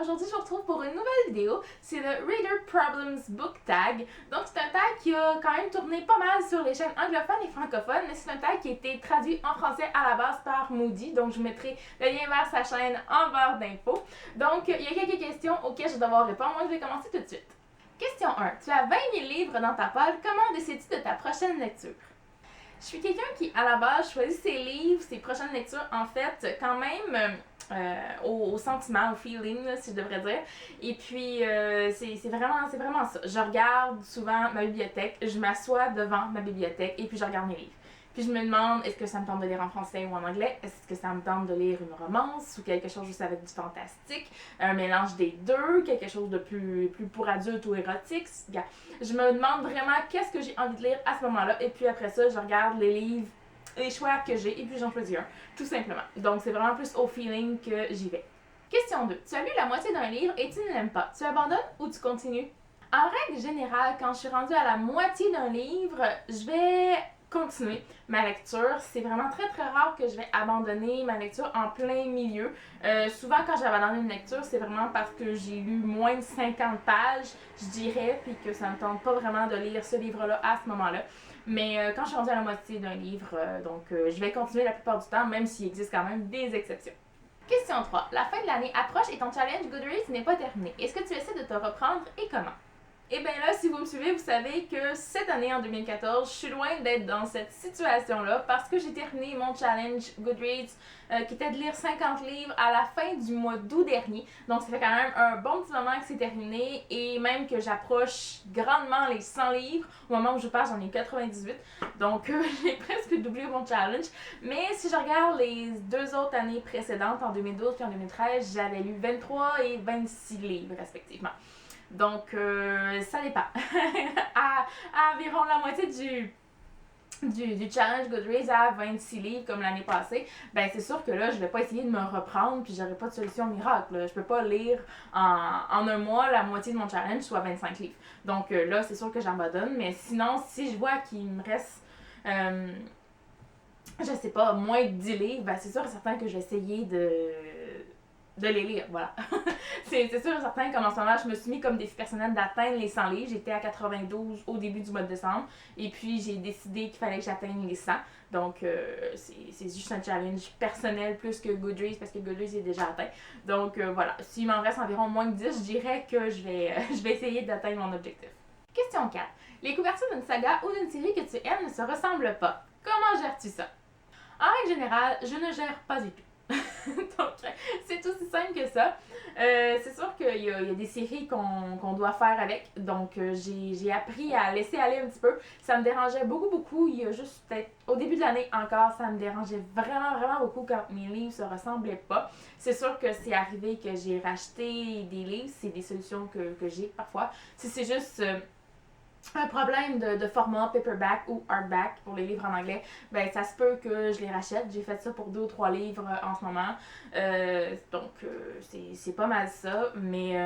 Aujourd'hui, je vous retrouve pour une nouvelle vidéo. C'est le Reader Problems Book Tag. Donc, c'est un tag qui a quand même tourné pas mal sur les chaînes anglophones et francophones, mais c'est un tag qui a été traduit en français à la base par Moody. Donc, je vous mettrai le lien vers sa chaîne en barre d'infos. Donc, il y a quelques questions auxquelles je vais devoir répondre. Moi, je vais commencer tout de suite. Question 1. Tu as 20 000 livres dans ta pile. Comment décides-tu de ta prochaine lecture? Je suis quelqu'un qui, à la base, choisit ses livres, ses prochaines lectures, en fait, quand même au sentiment, au feeling, là, si je devrais dire. Et puis, c'est vraiment ça. Je regarde souvent ma bibliothèque, je m'assois devant ma bibliothèque et puis je regarde mes livres. Puis je me demande, est-ce que ça me tente de lire en français ou en anglais? Est-ce que ça me tente de lire une romance ou quelque chose juste avec du fantastique? Un mélange des deux, quelque chose de plus pour adultes ou érotique? Je me demande vraiment qu'est-ce que j'ai envie de lire à ce moment-là. Et puis après ça, je regarde les livres, les choix que j'ai et puis j'en choisis un, tout simplement. Donc c'est vraiment plus au feeling que j'y vais. Question 2. Tu as lu la moitié d'un livre et tu ne l'aimes pas. Tu abandonnes ou tu continues? En règle générale, quand je suis rendue à la moitié d'un livre, je vais continuer ma lecture. C'est vraiment très rare que je vais abandonner ma lecture en plein milieu. Souvent quand j'abandonne une lecture, c'est vraiment parce que j'ai lu moins de 50 pages, je dirais, puis que ça ne me tente pas vraiment de lire ce livre-là à ce moment-là. Mais quand je suis rendue à la moitié d'un livre, je vais continuer la plupart du temps, même s'il existe quand même des exceptions. Question 3. La fin de l'année approche et ton challenge Goodreads n'est pas terminé. Est-ce que tu essaies de te reprendre et comment? Et bien là, si vous me suivez, vous savez que cette année, en 2014, je suis loin d'être dans cette situation-là parce que j'ai terminé mon challenge Goodreads qui était de lire 50 livres à la fin du mois d'août dernier. Donc ça fait quand même un bon petit moment que c'est terminé et même que j'approche grandement les 100 livres. Au moment où je parle, j'en ai 98. Donc j'ai presque doublé mon challenge. Mais si je regarde les deux autres années précédentes, en 2012 et en 2013, j'avais lu 23 et 26 livres respectivement. Donc, ça dépend. à environ la moitié du challenge Goodreads à 26 livres comme l'année passée, ben c'est sûr que là, je vais pas essayer de me reprendre puis j'aurai pas de solution miracle. Là. Je peux pas lire en un mois la moitié de mon challenge, soit 25 livres. Donc là, c'est sûr que j'abandonne. Mais sinon, si je vois qu'il me reste... je sais pas, moins de 10 livres, ben c'est sûr et certain que je vais essayer de les lire, voilà. c'est sûr et certain qu'en ce moment, je me suis mis comme défi personnel d'atteindre les 100 livres. J'étais à 92 au début du mois de décembre. Et puis, j'ai décidé qu'il fallait que j'atteigne les 100. Donc, c'est juste un challenge personnel plus que Goodreads parce que Goodreads est déjà atteint. Donc, voilà. S'il m'en reste environ moins de 10, je dirais que je vais essayer d'atteindre mon objectif. Question 4. Les couvertures d'une saga ou d'une série que tu aimes ne se ressemblent pas. Comment gères-tu ça? En règle générale, je ne gère pas du tout. Donc, c'est aussi simple que ça. C'est sûr qu'il y a des séries qu'on doit faire avec. Donc, j'ai appris à laisser aller un petit peu. Ça me dérangeait beaucoup. Il y a juste peut-être au début de l'année encore, ça me dérangeait vraiment beaucoup quand mes livres se ressemblaient pas. C'est sûr que c'est arrivé que j'ai racheté des livres. C'est des solutions que j'ai parfois. Si c'est juste... un problème de format paperback ou hardback pour les livres en anglais, ben ça se peut que je les rachète. J'ai fait ça pour 2 ou 3 livres en ce moment. C'est pas mal ça. Mais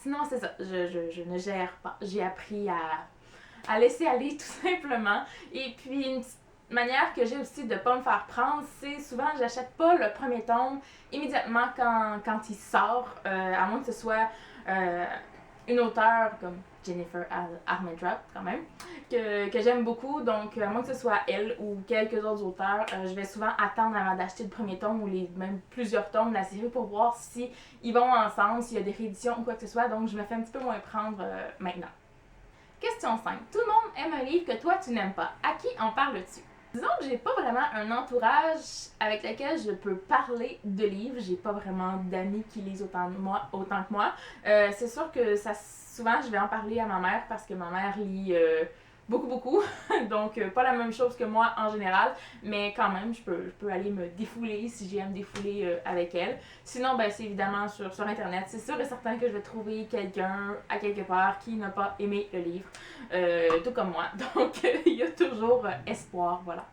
sinon, c'est ça. Je ne gère pas. J'ai appris à laisser aller tout simplement. Et puis, une petite manière que j'ai aussi de ne pas me faire prendre, c'est souvent, j'achète pas le premier tome immédiatement quand il sort, à moins que ce soit une auteure comme Jennifer Armentrout quand même, que j'aime beaucoup. Donc, à moins que ce soit elle ou quelques autres auteurs, je vais souvent attendre avant d'acheter le premier tome ou même plusieurs tomes de la série pour voir si ils vont ensemble, s'il y a des rééditions ou quoi que ce soit. Donc, je me fais un petit peu moins prendre maintenant. Question 5. Tout le monde aime un livre que toi, tu n'aimes pas. À qui en parles-tu? Disons que j'ai pas vraiment un entourage avec lequel je peux parler de livres. J'ai pas vraiment d'amis qui lisent autant que moi. C'est sûr que souvent je vais en parler à ma mère parce que ma mère lit beaucoup. Donc pas la même chose que moi en général. Mais quand même, je peux aller me défouler si j'ai à me défouler avec elle. Sinon, ben c'est évidemment sur Internet. C'est sûr et certain que je vais trouver quelqu'un à quelque part qui n'a pas aimé le livre. Tout comme moi. Donc il y a toujours espoir, voilà.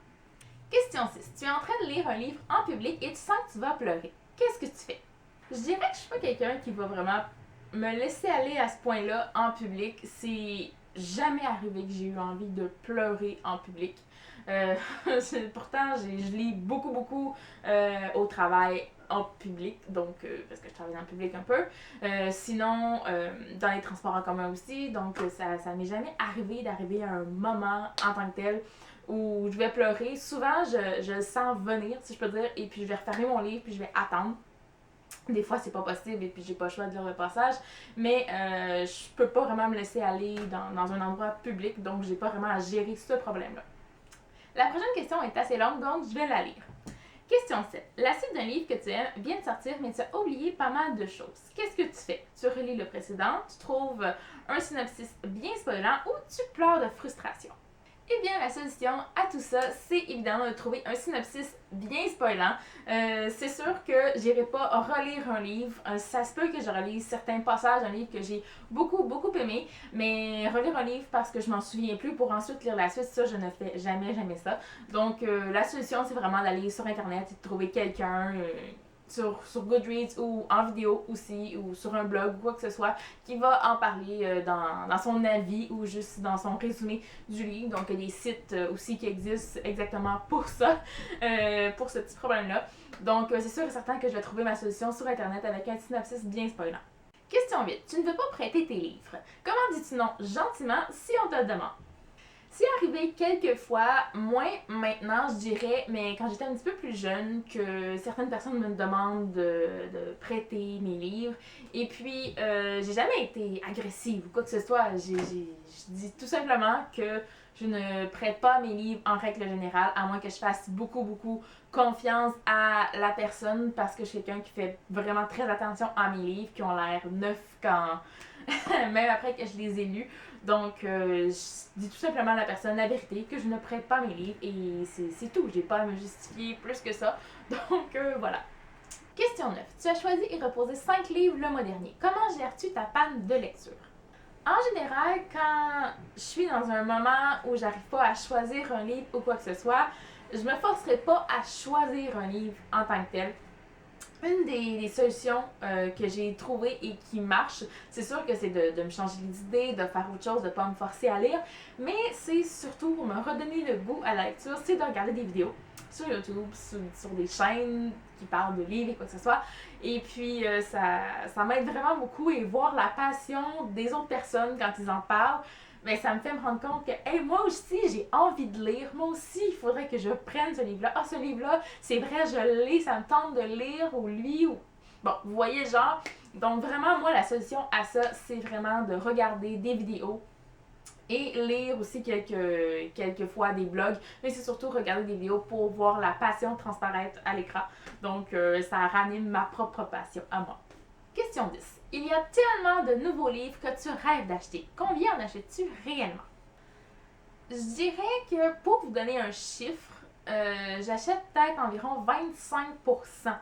Question 6. Tu es en train de lire un livre en public et tu sens que tu vas pleurer. Qu'est-ce que tu fais? Je dirais que je suis pas quelqu'un qui va vraiment me laisser aller à ce point-là en public. C'est jamais arrivé que j'ai eu envie de pleurer en public. Pourtant, je lis beaucoup au travail en public, donc parce que je travaille dans le public un peu. Sinon, dans les transports en commun aussi, donc ça m'est jamais arrivé d'arriver à un moment en tant que tel où je vais pleurer. Souvent, je le sens venir, si je peux dire, et puis je vais refermer mon livre, puis je vais attendre. Des fois, c'est pas possible et puis j'ai pas le choix de lire le passage, mais je peux pas vraiment me laisser aller dans un endroit public, donc j'ai pas vraiment à gérer ce problème-là. La prochaine question est assez longue, donc je vais la lire. Question 7. La suite d'un livre que tu aimes vient de sortir, mais tu as oublié pas mal de choses. Qu'est-ce que tu fais? Tu relis le précédent, tu trouves un synopsis bien spoilant ou tu pleures de frustration? Eh bien, la solution à tout ça, c'est évidemment de trouver un synopsis bien spoilant. C'est sûr que j'irai pas relire un livre. Ça se peut que je relise certains passages d'un livre que j'ai beaucoup aimé, mais relire un livre parce que je m'en souviens plus pour ensuite lire la suite, ça, je ne fais jamais ça. Donc, la solution, c'est vraiment d'aller sur Internet et de trouver quelqu'un sur Goodreads ou en vidéo aussi, ou sur un blog ou quoi que ce soit, qui va en parler dans son avis ou juste dans son résumé du livre. Donc, il y a des sites aussi qui existent exactement pour ça, pour ce petit problème-là. Donc, c'est sûr et certain que je vais trouver ma solution sur Internet avec un synopsis bien spoilant. Question 8. Tu ne veux pas prêter tes livres. Comment dis-tu non gentiment si on te le demande? C'est arrivé quelques fois, moins maintenant, je dirais, mais quand j'étais un petit peu plus jeune, que certaines personnes me demandent de prêter mes livres. Et puis, j'ai jamais été agressive ou quoi que ce soit. Je dis tout simplement que je ne prête pas mes livres en règle générale, à moins que je fasse beaucoup confiance à la personne, parce que je suis quelqu'un qui fait vraiment très attention à mes livres, qui ont l'air neufs quand... même après que je les ai lus. Donc, je dis tout simplement à la personne la vérité, que je ne prête pas mes livres et c'est tout. J'ai pas à me justifier plus que ça. Donc, voilà. Question 9. Tu as choisi et reposé 5 livres le mois dernier. Comment gères-tu ta panne de lecture? En général, quand je suis dans un moment où j'arrive pas à choisir un livre ou quoi que ce soit, je me forcerai pas à choisir un livre en tant que tel. Une des solutions que j'ai trouvées et qui marche, c'est sûr que c'est de me changer les idées, de faire autre chose, de ne pas me forcer à lire, mais c'est surtout pour me redonner le goût à la lecture, c'est de regarder des vidéos sur YouTube, sur des chaînes qui parlent de livres et quoi que ce soit. Et puis, ça m'aide vraiment beaucoup, et voir la passion des autres personnes quand ils en parlent, mais ça me fait me rendre compte que, hey, moi aussi, j'ai envie de lire. Moi aussi, il faudrait que je prenne ce livre-là. Ah, ce livre-là, c'est vrai, je l'ai, ça me tente de lire, ou lui, ou... Bon, vous voyez, genre. Donc, vraiment, moi, la solution à ça, c'est vraiment de regarder des vidéos et lire aussi quelques fois des blogs. Mais c'est surtout regarder des vidéos pour voir la passion transparaître à l'écran. Donc, ça ranime ma propre passion à moi. Question 10. Il y a tellement de nouveaux livres que tu rêves d'acheter. Combien en achètes-tu réellement? Je dirais que pour vous donner un chiffre, j'achète peut-être environ 25%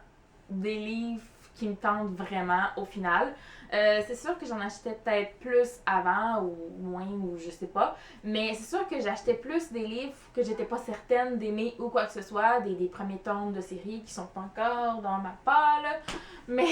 des livres qui me tentent vraiment au final. C'est sûr que j'en achetais peut-être plus avant ou moins, ou je sais pas. Mais c'est sûr que j'achetais plus des livres que j'étais pas certaine d'aimer ou quoi que ce soit. Des premiers tomes de séries qui sont encore dans ma palle. Mais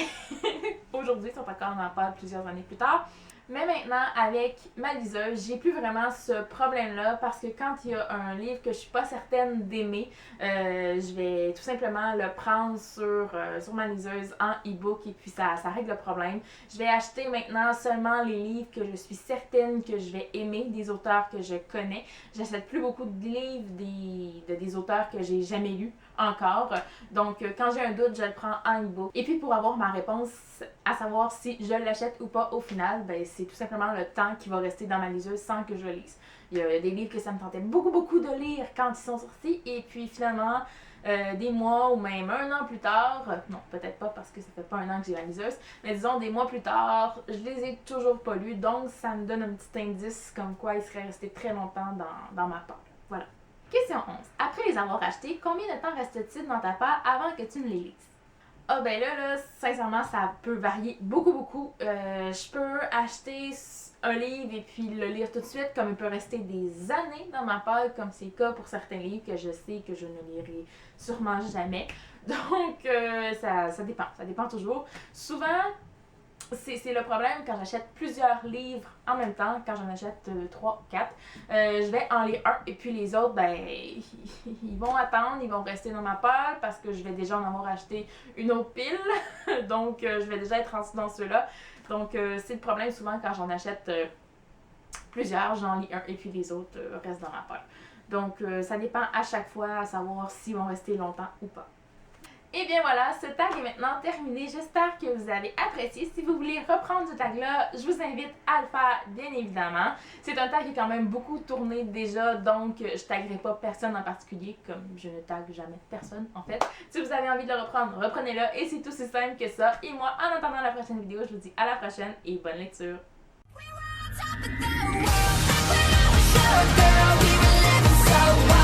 aujourd'hui, ils sont encore dans ma palle plusieurs années plus tard. Mais maintenant, avec ma liseuse, j'ai plus vraiment ce problème-là, parce que quand il y a un livre que je suis pas certaine d'aimer, je vais tout simplement le prendre sur ma liseuse en e-book, et puis ça règle le problème. Je vais acheter maintenant seulement les livres que je suis certaine que je vais aimer, des auteurs que je connais. J'achète plus beaucoup de livres des auteurs que j'ai jamais lus encore. Donc, quand j'ai un doute, je le prends en e-book. Et puis, pour avoir ma réponse à savoir si je l'achète ou pas au final, ben, c'est tout simplement le temps qui va rester dans ma liseuse sans que je le lise. Il y a des livres que ça me tentait beaucoup de lire quand ils sont sortis, et puis finalement, des mois ou même un an plus tard, non, peut-être pas parce que ça fait pas un an que j'ai la liseuse, mais disons des mois plus tard, je les ai toujours pas lus, donc ça me donne un petit indice comme quoi ils seraient restés très longtemps dans ma palle. Voilà. Question 11. Après les avoir achetés, combien de temps reste-t-il dans ta palle avant que tu ne les lises? Ah ben là, sincèrement, ça peut varier beaucoup. Je peux acheter un livre et puis le lire tout de suite, comme il peut rester des années dans ma palle, comme c'est le cas pour certains livres que je sais que je ne lirai sûrement jamais. Donc, ça dépend toujours. Souvent, C'est le problème quand j'achète plusieurs livres en même temps, quand j'en achète 3 ou 4. Je vais en lire un et puis les autres, ben, ils vont attendre, ils vont rester dans ma pile parce que je vais déjà en avoir acheté une autre pile. Donc, je vais déjà être rendue dans ceux-là. Donc, c'est le problème souvent quand j'en achète plusieurs, j'en lis un et puis les autres restent dans ma pile. Donc, ça dépend à chaque fois à savoir s'ils vont rester longtemps ou pas. Et bien voilà, ce tag est maintenant terminé. J'espère que vous avez apprécié. Si vous voulez reprendre ce tag-là, je vous invite à le faire, bien évidemment. C'est un tag qui est quand même beaucoup tourné déjà, donc je taguerai pas personne en particulier, comme je ne tague jamais personne, en fait. Si vous avez envie de le reprendre, reprenez-le, et c'est aussi simple que ça. Et moi, en attendant la prochaine vidéo, je vous dis à la prochaine, et bonne lecture! We were on top of the world, when I was your girl, we were living so wild.